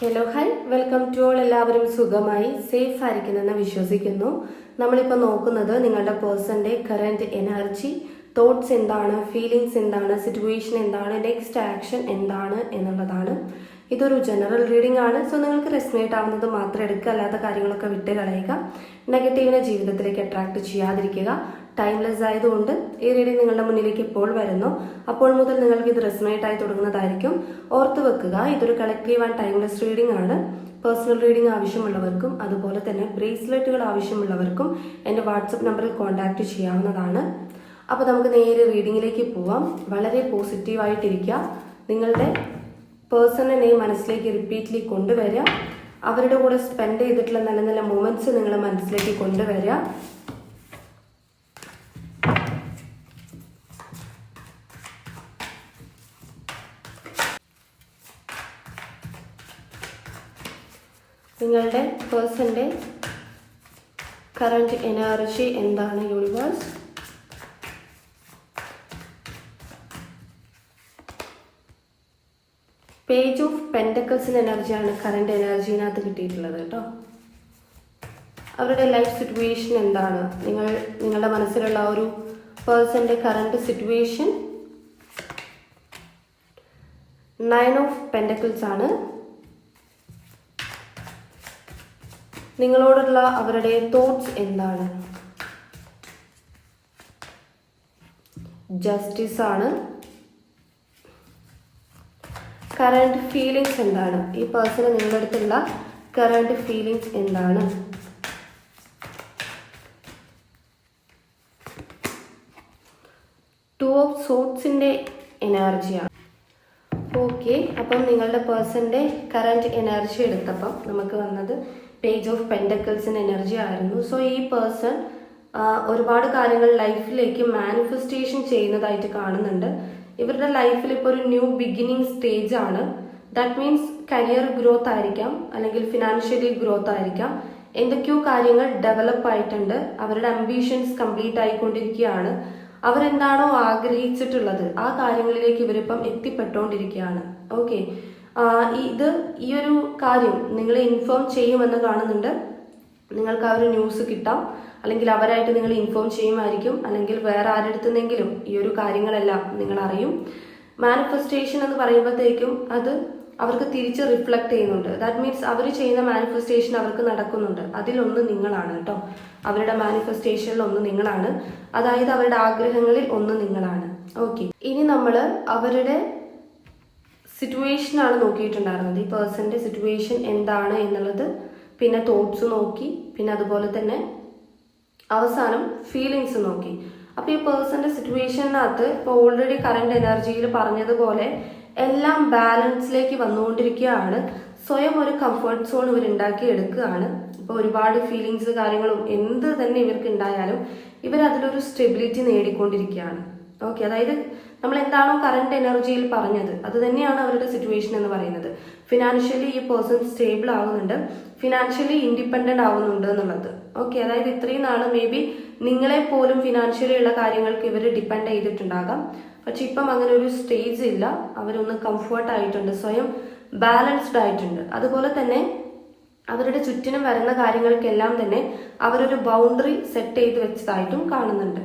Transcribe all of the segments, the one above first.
Hello hi welcome to all. എല്ലാവരും സുഖമായി safe ആയിരിക്കുന്നെന്ന് വിശ്വസിക്കുന്നു. നമ്മളിപ്പോൾ നോക്കുന്നത് നിങ്ങളുടെ പേഴ്സന്റെ കറന്റ് എനർജി, തോട്ട്സ് എന്താണ്, ഫീലിങ്സ് എന്താണ്, സിറ്റുവേഷൻ എന്താണ്, നെക്സ്റ്റ് ആക്ഷൻ എന്താണ് എന്നുള്ളതാണ്. ഇതൊരു ജനറൽ റീഡിംഗ് ആണ്. സോ നിങ്ങൾക്ക് റെസ്മിനേറ്റ് ആവുന്നത് മാത്രം എടുക്കുക, അല്ലാത്ത കാര്യങ്ങളൊക്കെ വിട്ട് കളയുക. നെഗറ്റീവിനെ ജീവിതത്തിലേക്ക് അട്രാക്ട് ചെയ്യാതിരിക്കുക. ടൈംലെസ് ആയതുകൊണ്ട് ഈ റീഡിംഗ് നിങ്ങളുടെ മുന്നിലേക്ക് ഇപ്പോൾ വരുന്നു, അപ്പോൾ മുതൽ നിങ്ങൾക്ക് ഇത് റെസ്മിനേറ്റ് ആയി തുടങ്ങുന്നതായിരിക്കും. ഓർത്ത് വെക്കുക, ഇതൊരു കളക്റ്റീവ് ആൻഡ് ടൈംലെസ് റീഡിംഗ് ആണ്. പേഴ്സണൽ റീഡിംഗ് ആവശ്യമുള്ളവർക്കും അതുപോലെ തന്നെ ബ്രേസ്ലെറ്റുകൾ ആവശ്യമുള്ളവർക്കും എൻ്റെ വാട്സപ്പ് നമ്പറിൽ കോൺടാക്ട് ചെയ്യാവുന്നതാണ്. അപ്പോൾ നമുക്ക് നേരെ റീഡിങ്ങിലേക്ക് പോവാം. വളരെ പോസിറ്റീവായിട്ടിരിക്കുക. നിങ്ങളുടെ പേഴ്സണിനെ മനസ്സിലേക്ക് റിപ്പീറ്റ്ലി കൊണ്ടുവരിക. അവരുടെ കൂടെ സ്പെൻഡ് ചെയ്തിട്ടുള്ള നല്ല നല്ല മൊമെന്റ്സ് നിങ്ങളെ മനസ്സിലേക്ക് കൊണ്ടുവരിക. നിങ്ങളുടെ പേഴ്സന്റെ കറന്റ് എനർജി എന്താണ് യൂണിവേഴ്സ്? പേജ് ഓഫ് പെൻറ്റക്കിൾസിൻ്റെ എനർജിയാണ് കറന്റ് എനർജീനകത്ത് കിട്ടിയിട്ടുള്ളത് കേട്ടോ. അവരുടെ ലൈഫ് സിറ്റുവേഷൻ എന്താണ്? നിങ്ങളുടെ മനസ്സിലുള്ള ഒരു പേഴ്സന്റെ കറന്റ് സിറ്റുവേഷൻ 9 ഓഫ് പെൻറ്റക്കിൾസ് ആണ്. നിങ്ങളോടുള്ള അവരുടെ തോട്ട്സ് എന്താണ്? ജസ്റ്റിസ് ആണ്. കറന്റ് ഫീലിങ്സ് എന്താണ്? ഈ പേഴ്സണ് നിങ്ങളുടെ അടുത്തുള്ള കറന്റ് ഫീലിങ്സ് എന്താണ്? ടു ഓഫ് സോട്ട്സിന്റെ എനർജിയാണ്. ഓക്കെ, അപ്പം നിങ്ങളുടെ പേഴ്സന്റെ കറന്റ് എനർജി എടുത്തപ്പം നമുക്ക് വന്നത് പേജ് ഓഫ് പെൻറ്റക്കിൾസിന്റെ എനർജി ആയിരുന്നു. സോ ഈ പേഴ്സൺ ഒരുപാട് കാര്യങ്ങൾ ലൈഫിലേക്ക് മാനിഫെസ്റ്റേഷൻ ചെയ്യുന്നതായിട്ട് കാണുന്നുണ്ട്. ഇവരുടെ ലൈഫിൽ ഇപ്പോൾ ഒരു ന്യൂ ബിഗിനിങ് സ്റ്റേജ് ആണ്. ദാറ്റ് മീൻസ് കരിയർ ഗ്രോത്ത് ആയിരിക്കാം, അല്ലെങ്കിൽ ഫിനാൻഷ്യലി ഗ്രോത്ത് ആയിരിക്കാം. എന്തൊക്കെയോ കാര്യങ്ങൾ ഡെവലപ്പ് ആയിട്ടുണ്ട്. അവരുടെ അംബീഷൻസ് കംപ്ലീറ്റ് ആയിക്കൊണ്ടിരിക്കുകയാണ്. അവരെന്താണോ ആഗ്രഹിച്ചിട്ടുള്ളത് ആ കാര്യങ്ങളിലേക്ക് ഇവരിപ്പം എത്തിപ്പെട്ടുകൊണ്ടിരിക്കുകയാണ്. ഓക്കെ, ഈ ഒരു കാര്യം നിങ്ങളെ ഇൻഫോം ചെയ്യുമെന്ന് കാണുന്നുണ്ട്. നിങ്ങൾക്ക് ആ ഒരു ന്യൂസ് കിട്ടാം, അല്ലെങ്കിൽ അവരായിട്ട് നിങ്ങൾ ഇൻഫോം ചെയ്യുമായിരിക്കും, അല്ലെങ്കിൽ വേറെ ആരെടുത്തുന്നെങ്കിലും ഈ ഒരു കാര്യങ്ങളെല്ലാം നിങ്ങൾ അറിയും. മാനിഫെസ്റ്റേഷൻ എന്ന് പറയുമ്പോഴത്തേക്കും അത് അവർക്ക് തിരിച്ച് റിഫ്ലക്ട് ചെയ്യുന്നുണ്ട്. ദാറ്റ് മീൻസ് അവർ ചെയ്യുന്ന മാനിഫെസ്റ്റേഷൻ അവർക്ക് നടക്കുന്നുണ്ട്. അതിലൊന്ന് നിങ്ങളാണ് കേട്ടോ. അവരുടെ മാനിഫെസ്റ്റേഷനിൽ ഒന്ന് നിങ്ങളാണ്, അതായത് അവരുടെ ആഗ്രഹങ്ങളിൽ ഒന്ന് നിങ്ങളാണ്. ഓക്കെ, ഇനി നമ്മൾ അവരുടെ സിറ്റുവേഷനാണ് നോക്കിയിട്ടുണ്ടായിരുന്നത്. ഈ പേഴ്സന്റെ സിറ്റുവേഷൻ എന്താണ് എന്നുള്ളത്, പിന്നെ തോട്ട്സ് നോക്കി, പിന്നെ അതുപോലെ തന്നെ അവസാനം ഫീലിങ്സ് നോക്കി. അപ്പൊ ഈ പേഴ്സന്റെ സിറ്റുവേഷനകത്ത് ഇപ്പൊ ഓൾറെഡി കറന്റ് എനർജിയിൽ പറഞ്ഞതുപോലെ എല്ലാം ബാലൻസിലേക്ക് വന്നുകൊണ്ടിരിക്കുകയാണ്. സ്വയം ഒരു കംഫർട്ട് സോൺ ഇവർ ഉണ്ടാക്കി എടുക്കുകയാണ്. ഇപ്പൊ ഒരുപാട് ഫീലിങ്സ് കാര്യങ്ങളും എന്ത് തന്നെ ഇവർക്ക് ഉണ്ടായാലും ഇവർ അതിലൊരു സ്റ്റെബിലിറ്റി നേടിക്കൊണ്ടിരിക്കുകയാണ്. ഓക്കെ, അതായത് നമ്മൾ എന്താണോ കറന്റ് എനർജിയിൽ പറഞ്ഞത് അത് തന്നെയാണ് അവരുടെ സിറ്റുവേഷൻ എന്ന് പറയുന്നത്. ഫിനാൻഷ്യലി ഈ പേഴ്സൺ സ്റ്റേബിൾ ആവുന്നുണ്ട്, ഫിനാൻഷ്യലി ഇൻഡിപെൻഡന്റ് ആവുന്നുണ്ട് എന്നുള്ളത്. ഓക്കെ, അതായത് ഇത്രയും നാള് മേ ബി നിങ്ങളെ പോലും ഫിനാൻഷ്യലി ഉള്ള കാര്യങ്ങൾക്ക് ഇവർ ഡിപ്പെൻഡ് ചെയ്തിട്ടുണ്ടാകാം. പക്ഷെ ഇപ്പം അങ്ങനെ ഒരു സ്റ്റേജ് ഇല്ല. അവരൊന്ന് കംഫർട്ട് ആയിട്ടുണ്ട്, സ്വയം ബാലൻസ്ഡ് ആയിട്ടുണ്ട്. അതുപോലെ തന്നെ അവരുടെ ചുറ്റിനും വരുന്ന കാര്യങ്ങൾക്കെല്ലാം തന്നെ അവരൊരു ബൗണ്ടറി സെറ്റ് ചെയ്ത് വെച്ചതായിട്ടും കാണുന്നുണ്ട്.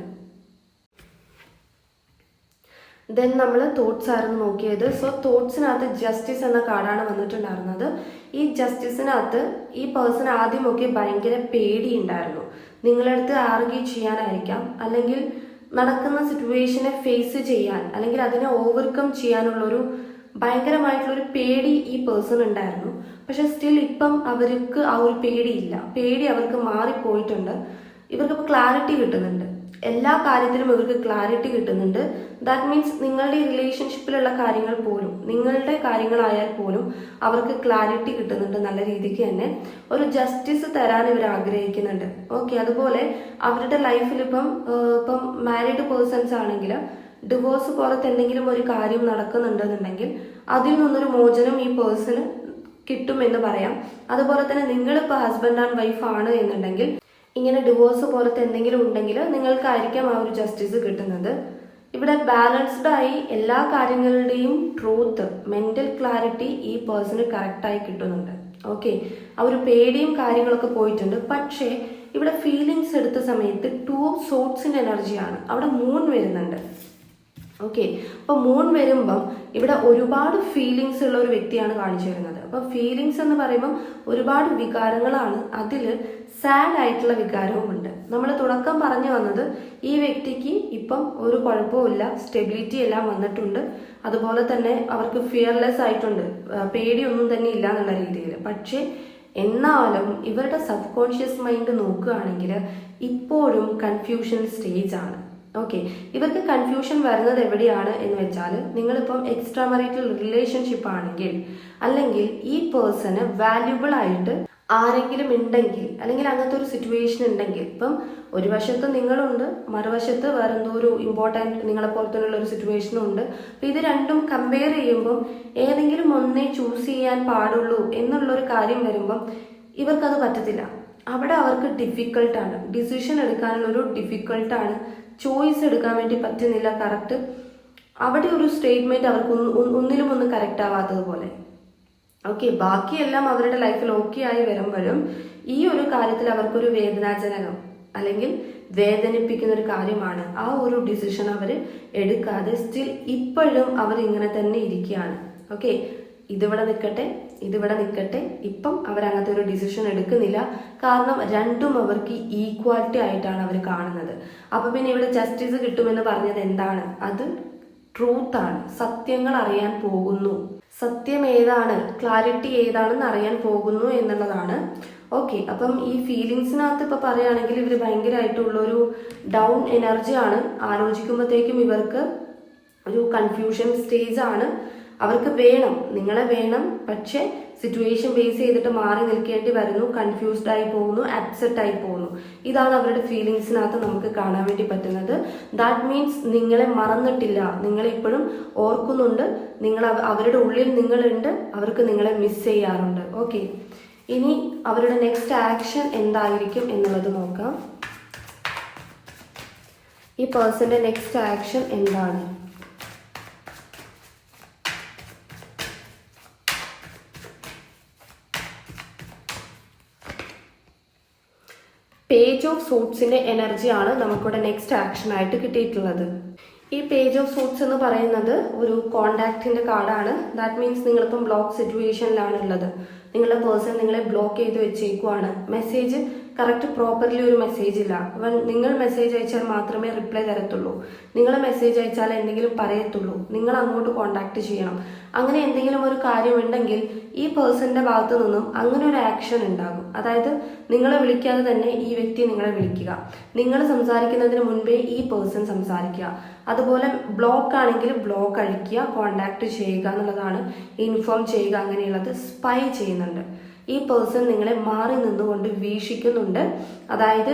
ദെൻ നമ്മൾ തോട്ട്സ് ആയിരുന്നു നോക്കിയത്. സോ തോട്ട്സിനകത്ത് ജസ്റ്റിസ് എന്ന കാർഡാണ് വന്നിട്ടുണ്ടായിരുന്നത്. ഈ ജസ്റ്റിസിനകത്ത് ഈ പേഴ്സൺ ആദ്യമൊക്കെ ഭയങ്കര പേടിയുണ്ടായിരുന്നു. നിങ്ങളടുത്ത് ആർഗ്യൂ ചെയ്യാനായിരിക്കാം, അല്ലെങ്കിൽ നടക്കുന്ന സിറ്റുവേഷനെ ഫേസ് ചെയ്യാൻ, അല്ലെങ്കിൽ അതിനെ ഓവർകം ചെയ്യാനുള്ളൊരു ഭയങ്കരമായിട്ടുള്ളൊരു പേടി ഈ പേഴ്സൺ ഉണ്ടായിരുന്നു. പക്ഷെ സ്റ്റിൽ ഇപ്പം അവർക്ക് ആ ഒരു പേടിയില്ല. പേടി അവർക്ക് മാറിപ്പോയിട്ടുണ്ട്. ഇവർക്കിപ്പോൾ ക്ലാരിറ്റി കിട്ടുന്നുണ്ട്. എല്ലാ കാര്യത്തിലും ഇവർക്ക് ക്ലാരിറ്റി കിട്ടുന്നുണ്ട്. ദാറ്റ് മീൻസ് നിങ്ങളുടെ ഈ റിലേഷൻഷിപ്പിലുള്ള കാര്യങ്ങൾ പോലും, നിങ്ങളുടെ കാര്യങ്ങളായാൽ പോലും അവർക്ക് ക്ലാരിറ്റി കിട്ടുന്നുണ്ട്. നല്ല രീതിക്ക് തന്നെ ഒരു ജസ്റ്റിസ് തരാൻ ഇവർ ആഗ്രഹിക്കുന്നുണ്ട്. ഓക്കെ, അതുപോലെ അവരുടെ ലൈഫിൽ ഇപ്പം മാരീഡ് പേഴ്സൺസ് ആണെങ്കിൽ ഡിവോഴ്സ് പോലത്തെ എന്തെങ്കിലും ഒരു കാര്യം നടക്കുന്നുണ്ടെന്നുണ്ടെങ്കിൽ അതിൽ നിന്നൊരു മോചനം ഈ പേഴ്സണ് കിട്ടുമെന്ന് പറയാം. അതുപോലെ തന്നെ നിങ്ങളിപ്പോൾ ഹസ്ബൻഡ് ആൻഡ് വൈഫ് ആണ് എന്നുണ്ടെങ്കിൽ ഇങ്ങനെ ഡിവോഴ്സ് പോലത്തെ എന്തെങ്കിലും ഉണ്ടെങ്കിൽ നിങ്ങൾക്കായിരിക്കാം ആ ഒരു ജസ്റ്റിസ് കിട്ടുന്നത്. ഇവിടെ ബാലൻസ്ഡ് ആയി എല്ലാ കാര്യങ്ങളുടെയും ട്രൂത്ത്, മെന്റൽ ക്ലാരിറ്റി ഈ പേഴ്സണ് കറക്റ്റായി കിട്ടുന്നുണ്ട്. ഓക്കെ, ആ ഒരു പേടിയും കാര്യങ്ങളൊക്കെ പോയിട്ടുണ്ട്. പക്ഷേ ഇവിടെ ഫീലിങ്സ് എടുത്ത സമയത്ത് 2 ഓഫ് സോർട്സിന്റെ എനർജിയാണ്. അവിടെ മൂൺ വരുന്നുണ്ട്. ഓക്കെ, അപ്പോൾ മൂൺ വരുമ്പം ഇവിടെ ഒരുപാട് ഫീലിങ്സ് ഉള്ള ഒരു വ്യക്തിയാണ് കാണിച്ചു വരുന്നത്. അപ്പോൾ ഫീലിങ്സ് എന്ന് പറയുമ്പം ഒരുപാട് വികാരങ്ങളാണ്. അതിൽ സാഡ് ആയിട്ടുള്ള വികാരവും ഉണ്ട്. നമ്മൾ തുടക്കം പറഞ്ഞു വന്നത് ഈ വ്യക്തിക്ക് ഇപ്പം ഒരു കുഴപ്പമില്ല, സ്റ്റെബിലിറ്റി എല്ലാം വന്നിട്ടുണ്ട്. അതുപോലെ തന്നെ അവർക്ക് ഫിയർലെസ് ആയിട്ടുണ്ട്, പേടിയൊന്നും തന്നെ ഇല്ല എന്നുള്ള രീതിയിൽ. പക്ഷേ എന്നാലും ഇവരുടെ സബ് കോൺഷ്യസ് മൈൻഡ് നോക്കുകയാണെങ്കിൽ ഇപ്പോഴും കൺഫ്യൂഷൻ സ്റ്റേജ് ആണ്. ഓക്കെ, ഇവർക്ക് കൺഫ്യൂഷൻ വരുന്നത് എവിടെയാണ് എന്ന് വെച്ചാൽ, നിങ്ങളിപ്പം എക്സ്ട്രാ മറിറ്റൽ റിലേഷൻഷിപ്പ് ആണെങ്കിൽ, അല്ലെങ്കിൽ ഈ പേഴ്സണ് വാല്യുബിൾ ആയിട്ട് ആരെങ്കിലും ഉണ്ടെങ്കിൽ, അല്ലെങ്കിൽ അങ്ങനത്തെ ഒരു സിറ്റുവേഷൻ ഉണ്ടെങ്കിൽ, ഇപ്പം ഒരു വശത്ത് നിങ്ങളുണ്ട്, മറുവശത്ത് വേറെ എന്തോ ഒരു ഇമ്പോർട്ടൻറ്റ് നിങ്ങളെ പോലത്തുള്ള ഒരു സിറ്റുവേഷനും ഉണ്ട്. അപ്പം ഇത് രണ്ടും കമ്പയർ ചെയ്യുമ്പം ഏതെങ്കിലും ഒന്നേ ചൂസ് ചെയ്യാൻ പാടുള്ളൂ എന്നുള്ളൊരു കാര്യം വരുമ്പം ഇവർക്കത് പറ്റത്തില്ല. അവിടെ അവർക്ക് ഡിഫിക്കൾട്ടാണ്, ഡിസിഷൻ എടുക്കാനുള്ളൊരു ഡിഫിക്കൾട്ടാണ്, ചോയ്സ് എടുക്കാൻ വേണ്ടി പറ്റുന്നില്ല. കറക്റ്റ് അവിടെ ഒരു സ്റ്റേറ്റ്മെന്റ് അവർക്ക് ഒന്നിലും ഒന്ന് കറക്റ്റ് ആവാത്തതുപോലെ. ഓക്കെ, ബാക്കിയെല്ലാം അവരുടെ ലൈഫിൽ ഓക്കെ ആയി വരുമ്പോഴും ഈ ഒരു കാര്യത്തിൽ അവർക്കൊരു വേദനാജനകം അല്ലെങ്കിൽ വേദനിപ്പിക്കുന്ന ഒരു കാര്യമാണ്. ആ ഒരു ഡിസിഷൻ അവർ എടുക്കാതെ സ്റ്റിൽ ഇപ്പോഴും അവർ ഇങ്ങനെ തന്നെ ഇരിക്കുകയാണ്. ഓക്കെ, ഇതിവിടെ നിൽക്കട്ടെ, ഇതിവിടെ നിൽക്കട്ടെ, ഇപ്പം അവർ അങ്ങനത്തെ ഒരു ഡിസിഷൻ എടുക്കുന്നില്ല. കാരണം രണ്ടും അവർക്ക് ഈക്വാലിറ്റി ആയിട്ടാണ് അവർ കാണുന്നത്. അപ്പൊ പിന്നെ ഇവിടെ ജസ്റ്റിസ് കിട്ടുമെന്ന് പറഞ്ഞത് എന്താണ്? അത് ട്രൂത്താണ്, സത്യങ്ങൾ അറിയാൻ പോകുന്നു, സത്യം ഏതാണ്, ക്ലാരിറ്റി ഏതാണെന്ന് അറിയാൻ പോകുന്നു എന്നുള്ളതാണ്. ഓക്കെ, അപ്പം ഈ ഫീലിങ്സിനകത്ത് ഇപ്പൊ പറയുകയാണെങ്കിൽ ഇവർ ഭയങ്കരമായിട്ടുള്ളൊരു ഡൗൺ എനർജിയാണ്. ആലോചിക്കുമ്പോഴത്തേക്കും ഇവർക്ക് ഒരു കൺഫ്യൂഷൻ സ്റ്റേജ് ആണ്. അവർക്ക് വേണം, നിങ്ങളെ വേണം, പക്ഷെ സിറ്റുവേഷൻ ബേസ് ചെയ്തിട്ട് മാറി നിൽക്കേണ്ടി വരുന്നു, കൺഫ്യൂസ്ഡ് ആയി പോകുന്നു, അപ്സെറ്റ് ആയി പോകുന്നു. ഇതാണ് അവരുടെ ഫീലിങ്സിനകത്ത് നമുക്ക് കാണാൻ വേണ്ടി പറ്റുന്നത്. ദാറ്റ് മീൻസ് നിങ്ങളെ മറന്നിട്ടില്ല, നിങ്ങളെ ഇപ്പോഴും ഓർക്കുന്നുണ്ട്, നിങ്ങൾ അവരുടെ ഉള്ളിൽ നിങ്ങളുണ്ട്, അവർക്ക് നിങ്ങളെ മിസ് ചെയ്യാറുണ്ട്. ഓക്കെ, ഇനി അവരുടെ നെക്സ്റ്റ് ആക്ഷൻ എന്തായിരിക്കും എന്നുള്ളത് നോക്കാം. ഈ പേഴ്സന്റെ നെക്സ്റ്റ് ആക്ഷൻ എന്താണ്? പേജ് ഓഫ് സൂട്ട്സിന്റെ എനർജിയാണ് നമുക്കിവിടെ നെക്സ്റ്റ് ആക്ഷൻ ആയിട്ട് കിട്ടിയിട്ടുള്ളത്. ഈ പേജ് ഓഫ് സൂട്ട്സ് എന്ന് പറയുന്നത് ഒരു കോണ്ടാക്റ്റിന്റെ കാർഡാണ്. ദാറ്റ് മീൻസ് നിങ്ങളിപ്പം ബ്ലോക്ക് സിറ്റുവേഷനിലാണ് ഉള്ളത്. നിങ്ങളുടെ പേഴ്സൺ നിങ്ങളെ ബ്ലോക്ക് ചെയ്ത് വെച്ചേക്കുവാണ്. മെസ്സേജ് കറക്റ്റ് പ്രോപ്പർലി ഒരു മെസ്സേജ് ഇല്ല. നിങ്ങൾ മെസ്സേജ് അയച്ചാൽ മാത്രമേ റിപ്ലൈ തരത്തുള്ളൂ. നിങ്ങൾ മെസ്സേജ് അയച്ചാൽ എന്തെങ്കിലും പറയത്തുള്ളൂ. നിങ്ങൾ അങ്ങോട്ട് കോണ്ടാക്ട് ചെയ്യണം. അങ്ങനെ എന്തെങ്കിലും ഒരു കാര്യം ഉണ്ടെങ്കിൽ ഈ പേഴ്സന്റെ ഭാഗത്തു നിന്നും അങ്ങനെ ഒരു ആക്ഷൻ ഉണ്ടാകും. അതായത് നിങ്ങളെ വിളിക്കാതെ തന്നെ ഈ വ്യക്തി നിങ്ങളെ വിളിക്കുക, നിങ്ങൾ സംസാരിക്കുന്നതിന് മുൻപേ ഈ പേഴ്സൺ സംസാരിക്കുക. അതുപോലെ ബ്ലോക്ക് ആണെങ്കിൽ ബ്ലോക്ക് അഴിക്കുക, കോണ്ടാക്ട് ചെയ്യുക എന്നുള്ളതാണ്. ഇൻഫോം ചെയ്യുക, അങ്ങനെയുള്ളത് സ്പൈ ചെയ്യുന്നുണ്ട്. ഈ പേഴ്സൺ നിങ്ങളെ മാറി നിന്നുകൊണ്ട് വീക്ഷിക്കുന്നുണ്ട്. അതായത്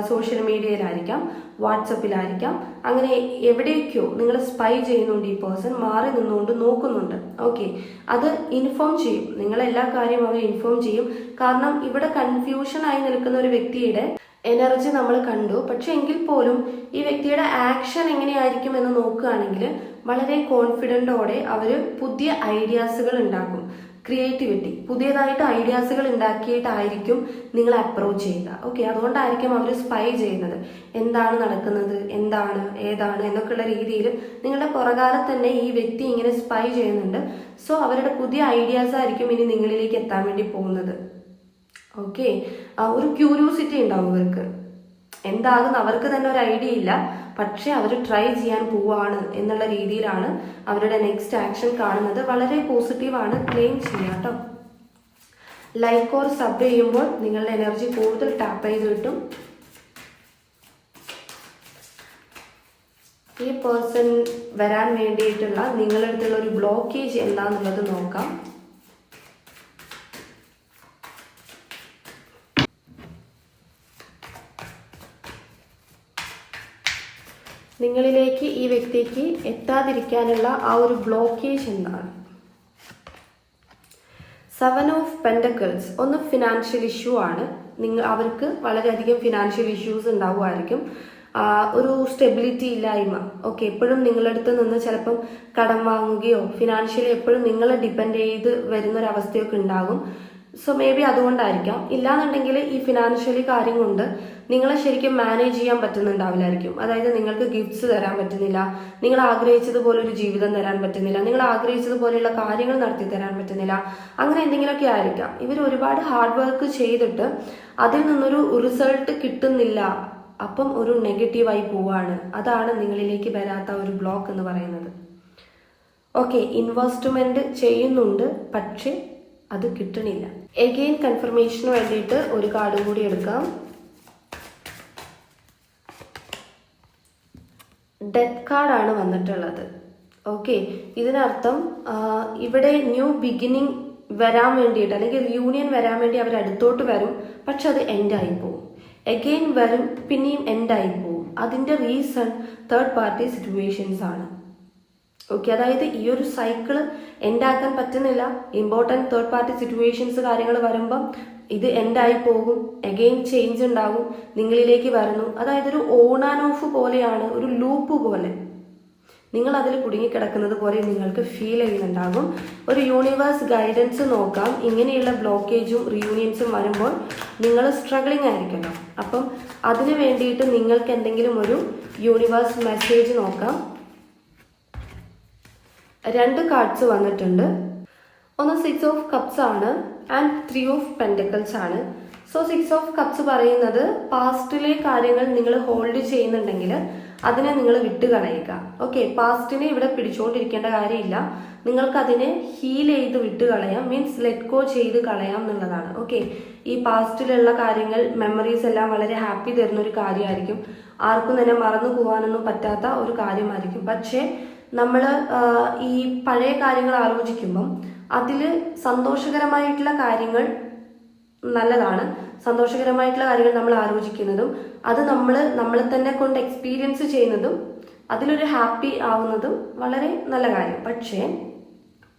സോഷ്യൽ മീഡിയയിലായിരിക്കാം, വാട്സപ്പിലായിരിക്കാം, അങ്ങനെ എവിടെയൊക്കെയോ നിങ്ങൾ സ്പൈ ചെയ്യുന്നുണ്ട്. ഈ പേഴ്സൺ മാറി നിന്നുകൊണ്ട് നോക്കുന്നുണ്ട്. ഓക്കെ, അത് ഇൻഫോം ചെയ്യും, നിങ്ങളെല്ലാ കാര്യവും അവർ ഇൻഫോം ചെയ്യും. കാരണം ഇവിടെ കൺഫ്യൂഷൻ ആയി നിൽക്കുന്ന ഒരു വ്യക്തിയുടെ എനർജി നമ്മൾ കണ്ടു. പക്ഷെ എങ്കിൽ പോലും ഈ വ്യക്തിയുടെ ആക്ഷൻ എങ്ങനെയായിരിക്കും എന്ന് നോക്കുകയാണെങ്കിൽ വളരെ കോൺഫിഡൻറ്റോടെ അവർ പുതിയ ഐഡിയാസുകൾ ഉണ്ടാക്കും. ക്രിയേറ്റിവിറ്റി, പുതിയതായിട്ട് ഐഡിയാസുകൾ ഉണ്ടാക്കിയിട്ടായിരിക്കും നിങ്ങൾ അപ്രോച്ച് ചെയ്യുക. ഓക്കെ, അതുകൊണ്ടായിരിക്കും അവർ സ്പൈ ചെയ്യുന്നത്. എന്താണ് നടക്കുന്നത്, എന്താണ്, ഏതാണ് എന്നൊക്കെയുള്ള രീതിയിൽ നിങ്ങളുടെ പുറകാലെ തന്നെ ഈ വ്യക്തി ഇങ്ങനെ സ്പൈ ചെയ്യുന്നുണ്ട്. സോ അവരുടെ പുതിയ ഐഡിയാസ് ആയിരിക്കും ഇനി നിങ്ങളിലേക്ക് എത്താൻ വേണ്ടി പോകുന്നത്. ഓക്കെ, ഒരു ക്യൂരിയോസിറ്റി ഉണ്ടാവും ഇവർക്ക്. എന്താകുന്ന അവർക്ക് തന്നെ ഒരു ഐഡിയ ഇല്ല, പക്ഷെ അവർ ട്രൈ ചെയ്യാൻ പോവാണ് എന്നുള്ള രീതിയിലാണ് അവരുടെ നെക്സ്റ്റ് ആക്ഷൻ കാണുന്നത്. വളരെ പോസിറ്റീവാണ്, ക്ലെയിം ചെയ്യാം കേട്ടോ. ലൈക്ക് ഓർ സബ് ചെയ്യുമ്പോൾ നിങ്ങളുടെ എനർജി കൂടുതൽ ടാപ്പ് ചെയ്ത് കിട്ടും. ഈ പേഴ്സൺ വരാൻ വേണ്ടിയിട്ടുള്ള നിങ്ങളുടെ അടുത്തുള്ള ഒരു ബ്ലോക്കേജ് എന്താണെന്നുള്ളത് നോക്കാം. നിങ്ങളിലേക്ക് ഈ വ്യക്തിക്ക് എത്താതിരിക്കാനുള്ള ആ ഒരു ബ്ലോക്കേജ് എന്താണ്? 7 ഓഫ് പെൻഡക്കിൾസ്. ഒന്ന് ഫിനാൻഷ്യൽ ഇഷ്യൂ ആണ്. അവർക്ക് വളരെയധികം ഫിനാൻഷ്യൽ ഇഷ്യൂസ് ഉണ്ടാവുമായിരിക്കും. ഒരു സ്റ്റെബിലിറ്റി ഇല്ലായ്മ. ഓക്കെ, എപ്പോഴും നിങ്ങളുടെ അടുത്ത് നിന്ന് ചിലപ്പം കടം വാങ്ങുകയോ ഫിനാൻഷ്യലി എപ്പോഴും നിങ്ങളെ ഡിപ്പെൻഡ് ചെയ്ത് വരുന്നൊരവസ്ഥയൊക്കെ ഉണ്ടാകും. സോ മേ ബി അതുകൊണ്ടായിരിക്കാം. ഇല്ലാന്നുണ്ടെങ്കിൽ ഈ ഫിനാൻഷ്യലി കാര്യം കൊണ്ട് നിങ്ങളെ ശരിക്കും മാനേജ് ചെയ്യാൻ പറ്റുന്നുണ്ടാവില്ലായിരിക്കും. അതായത് നിങ്ങൾക്ക് ഗിഫ്റ്റ്സ് തരാൻ പറ്റുന്നില്ല, നിങ്ങൾ ആഗ്രഹിച്ചതുപോലെ ഒരു ജീവിതം തരാൻ പറ്റുന്നില്ല, നിങ്ങൾ ആഗ്രഹിച്ചതുപോലെയുള്ള കാര്യങ്ങൾ നടത്തി തരാൻ പറ്റുന്നില്ല, അങ്ങനെ എന്തെങ്കിലുമൊക്കെ ആയിരിക്കാം. ഇവർ ഒരുപാട് ഹാർഡ് വർക്ക് ചെയ്തിട്ട് അതിൽ നിന്നൊരു റിസൾട്ട് കിട്ടുന്നില്ല, അപ്പം ഒരു നെഗറ്റീവായി പോവാണ്. അതാണ് നിങ്ങളിലേക്ക് വരാത്ത ഒരു ബ്ലോക്ക് എന്ന് പറയുന്നത്. ഓക്കെ, ഇൻവെസ്റ്റ്മെന്റ് ചെയ്യുന്നുണ്ട്, പക്ഷെ അത് കിട്ടണില്ല. എഗെയിൻ കൺഫർമേഷന് വേണ്ടിയിട്ട് ഒരു കാർഡ് കൂടി എടുക്കാം. ഡെത്ത് കാർഡാണ് വന്നിട്ടുള്ളത്. ഓക്കെ, ഇതിനർത്ഥം ഇവിടെ ന്യൂ ബിഗിനിങ് വരാൻ വേണ്ടിയിട്ട് അല്ലെങ്കിൽ റിയൂണിയൻ വരാൻ വേണ്ടി അവർ അടുത്തോട്ട് വരും, പക്ഷെ അത് എൻഡായി പോകും. എഗെയിൻ വരും, പിന്നെയും എൻഡായി പോകും. അതിൻ്റെ റീസൺ തേർഡ് പാർട്ടി സിറ്റുവേഷൻസ് ആണ്. ഓക്കെ, അതായത് ഈ ഒരു സൈക്കിള് എൻഡാക്കാൻ പറ്റുന്നില്ല. ഇമ്പോർട്ടൻറ്റ് തേർഡ് പാർട്ടി സിറ്റുവേഷൻസ് കാര്യങ്ങൾ വരുമ്പം ഇത് എൻഡായി പോകും, എഗെയിൻ ചേഞ്ച് ഉണ്ടാകും, നിങ്ങളിലേക്ക് വരുന്നു. അതായത് ഒരു ഓൺ ആൻഡ് ഓഫ് പോലെയാണ്, ഒരു ലൂപ്പ് പോലെ നിങ്ങൾ അതിൽ കുടുങ്ങിക്കിടക്കുന്നത് പോലെ നിങ്ങൾക്ക് ഫീൽ ചെയ്യുന്നുണ്ടാകും. ഒരു യൂണിവേഴ്സ് ഗൈഡൻസ് നോക്കാം. ഇങ്ങനെയുള്ള ബ്ലോക്കേജും റീയൂണിയൻസും വരുമ്പോൾ നിങ്ങൾ സ്ട്രഗ്ലിംഗ് ആയിരിക്കണം. അപ്പം അതിന് വേണ്ടിയിട്ട് നിങ്ങൾക്ക് എന്തെങ്കിലും ഒരു യൂണിവേഴ്സ് മെസ്സേജ് നോക്കാം. 2 കാർഡ്സ് വന്നിട്ടുണ്ട്. ഒന്ന് 6 ഓഫ് കപ്സ് ആണ് ആൻഡ് 3 ഓഫ് പെൻഡക്കിൾസ് ആണ്. സോ 6 ഓഫ് കപ്സ് പറയുന്നത് പാസ്റ്റിലെ കാര്യങ്ങൾ നിങ്ങൾ ഹോൾഡ് ചെയ്യുന്നുണ്ടെങ്കിൽ അതിനെ നിങ്ങൾ വിട്ടുകളയുക. ഓക്കെ, പാസ്റ്റിനെ ഇവിടെ പിടിച്ചുകൊണ്ടിരിക്കേണ്ട കാര്യമില്ല, നിങ്ങൾക്ക് അതിനെ ഹീൽ ചെയ്ത് വിട്ടുകളയാം, മീൻസ് ലെറ്റ് ഗോ ചെയ്ത് കളയാം എന്നുള്ളതാണ്. ഓക്കെ, ഈ പാസ്റ്റിലുള്ള കാര്യങ്ങൾ മെമ്മറീസ് എല്ലാം വളരെ ഹാപ്പി തരുന്ന ഒരു കാര്യമായിരിക്കും. ആർക്കും തന്നെ മറന്നു പോകാനൊന്നും പറ്റാത്ത ഒരു കാര്യമായിരിക്കും. പക്ഷേ നമ്മൾ ഈ പഴയ കാര്യങ്ങൾ ആലോചിക്കുമ്പം അതിൽ സന്തോഷകരമായിട്ടുള്ള കാര്യങ്ങൾ നല്ലതാണ്. സന്തോഷകരമായിട്ടുള്ള കാര്യങ്ങൾ നമ്മൾ ആലോചിക്കുന്നതും അത് നമ്മളെ തന്നെ കൊണ്ട് എക്സ്പീരിയൻസ് ചെയ്യുന്നതും അതിലൊരു ഹാപ്പി ആവുന്നതും വളരെ നല്ല കാര്യം. പക്ഷേ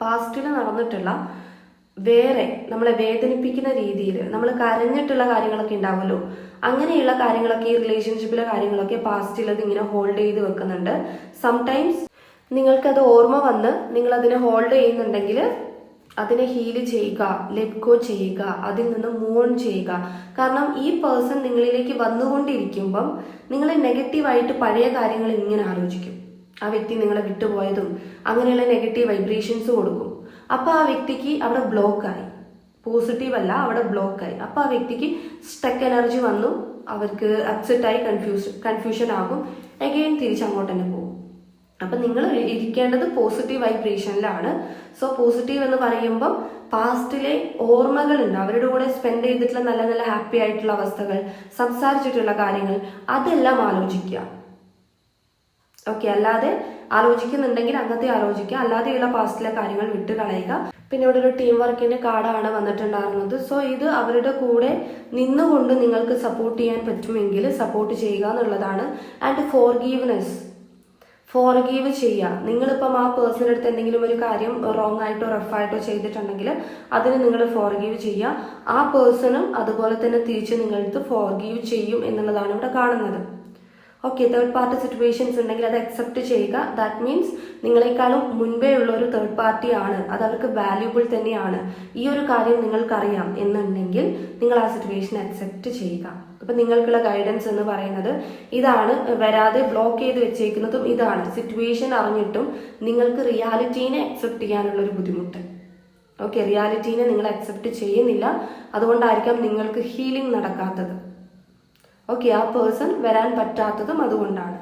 പാസ്റ്റിൽ നടന്നിട്ടുള്ള വേറെ നമ്മളെ വേദനിപ്പിക്കുന്ന രീതിയിൽ നമ്മൾ കരഞ്ഞിട്ടുള്ള കാര്യങ്ങളൊക്കെ ഉണ്ടാവുമല്ലോ, അങ്ങനെയുള്ള കാര്യങ്ങളൊക്കെ ഈ റിലേഷൻഷിപ്പിലെ കാര്യങ്ങളൊക്കെ പാസ്റ്റിൽ അത് ഇങ്ങനെ ഹോൾഡ് ചെയ്ത് വെക്കുന്നുണ്ട്. സംടൈംസ് നിങ്ങൾക്കത് ഓർമ്മ വന്ന് നിങ്ങൾ അതിനെ ഹോൾഡ് ചെയ്യുന്നുണ്ടെങ്കിൽ അതിനെ ഹീൽ ചെയ്യുക, ലെറ്റ് ഗോ ചെയ്യുക, അതിൽ നിന്ന് മൂവ് ഓൺ ചെയ്യുക. കാരണം ഈ പേഴ്സൺ നിങ്ങളിലേക്ക് വന്നുകൊണ്ടിരിക്കുമ്പം നിങ്ങൾ നെഗറ്റീവായിട്ട് പഴയ കാര്യങ്ങൾ ഇങ്ങനെ ആലോചിക്കും. ആ വ്യക്തി നിങ്ങളെ വിട്ടുപോയതും അങ്ങനെയുള്ള നെഗറ്റീവ് വൈബ്രേഷൻസ് കൊടുക്കും. അപ്പോൾ ആ വ്യക്തിക്ക് അവിടെ ബ്ലോക്കായി, പോസിറ്റീവ് അല്ല, അവിടെ ബ്ലോക്കായി. അപ്പോൾ ആ വ്യക്തിക്ക് സ്റ്റക്ക് എനർജി വന്നു, അവർക്ക് അപ്സെറ്റായി കൺഫ്യൂഷൻ ആകും, അഗെയിൻ തിരിച്ചങ്ങോട്ട് തന്നെ പോകും. അപ്പം നിങ്ങൾ ഇരിക്കേണ്ടത് പോസിറ്റീവ് വൈബ്രേഷനിലാണ്. സോ പോസിറ്റീവ് എന്ന് പറയുമ്പം പാസ്റ്റിലെ ഓർമ്മകളുണ്ട്, അവരുടെ കൂടെ സ്പെൻഡ് ചെയ്തിട്ടുള്ള നല്ല നല്ല ഹാപ്പി ആയിട്ടുള്ള അവസ്ഥകൾ, സംസാരിച്ചിട്ടുള്ള കാര്യങ്ങൾ, അതെല്ലാം ആലോചിക്കുക. ഓക്കെ, അല്ലാതെ ആലോചിക്കുന്നുണ്ടെങ്കിൽ അങ്ങനത്തെ ആലോചിക്കുക, അല്ലാതെയുള്ള പാസ്റ്റിലെ കാര്യങ്ങൾ വിട്ട് കളയുക. പിന്നെ ഇവിടെ ഒരു ടീം വർക്കിന്റെ കാർഡാണ് വന്നിട്ടുണ്ടായിരുന്നത്. സോ ഇത് അവരുടെ കൂടെ നിന്നുകൊണ്ട് നിങ്ങൾക്ക് സപ്പോർട്ട് ചെയ്യാൻ പറ്റുമെങ്കിൽ സപ്പോർട്ട് ചെയ്യുക എന്നുള്ളതാണ്. ആൻഡ് ഫോർഗീവ് ചെയ്യുക. നിങ്ങളിപ്പം ആ പേഴ്സണിൻ്റെ അടുത്ത് എന്തെങ്കിലും ഒരു കാര്യം റോങ് ആയിട്ടോ റഫായിട്ടോ ചെയ്തിട്ടുണ്ടെങ്കിൽ അതിന് നിങ്ങൾ ഫോർഗീവ് ചെയ്യുക. ആ പേഴ്സണും അതുപോലെ തന്നെ തിരിച്ച് നിങ്ങളടുത്ത് ഫോർഗീവ് ചെയ്യും എന്നുള്ളതാണ് ഇവിടെ കാണുന്നത്. ഓക്കെ, തേർഡ് പാർട്ടി സിറ്റുവേഷൻസ് ഉണ്ടെങ്കിൽ അത് അക്സെപ്റ്റ് ചെയ്യുക. ദാറ്റ് മീൻസ് നിങ്ങളെക്കാളും മുൻപേ ഉള്ള ഒരു തേർഡ് പാർട്ടി ആണ്, അത് അവർക്ക് വാല്യൂബിൾ തന്നെയാണ്, ഈ ഒരു കാര്യം നിങ്ങൾക്കറിയാം എന്നുണ്ടെങ്കിൽ നിങ്ങൾ ആ സിറ്റുവേഷൻ അക്സെപ്റ്റ് ചെയ്യുക. അപ്പം നിങ്ങൾക്കുള്ള ഗൈഡൻസ് എന്ന് പറയുന്നത് ഇതാണ്. വരാതെ ബ്ലോക്ക് ചെയ്ത് വെച്ചേക്കുന്നതും ഇതാണ്. സിറ്റുവേഷൻ അറിഞ്ഞിട്ടും നിങ്ങൾക്ക് റിയാലിറ്റീനെ അക്സെപ്റ്റ് ചെയ്യാനുള്ള ഒരു ബുദ്ധിമുട്ട്. ഓക്കെ, റിയാലിറ്റീനെ നിങ്ങൾ അക്സെപ്റ്റ് ചെയ്യുന്നില്ല, അതുകൊണ്ടായിരിക്കാം നിങ്ങൾക്ക് ഹീലിംഗ് നടക്കാത്തത്. ഓക്കെ, ആ പേഴ്സൺ വരാൻ പറ്റാത്തതും അതുകൊണ്ടാണ്.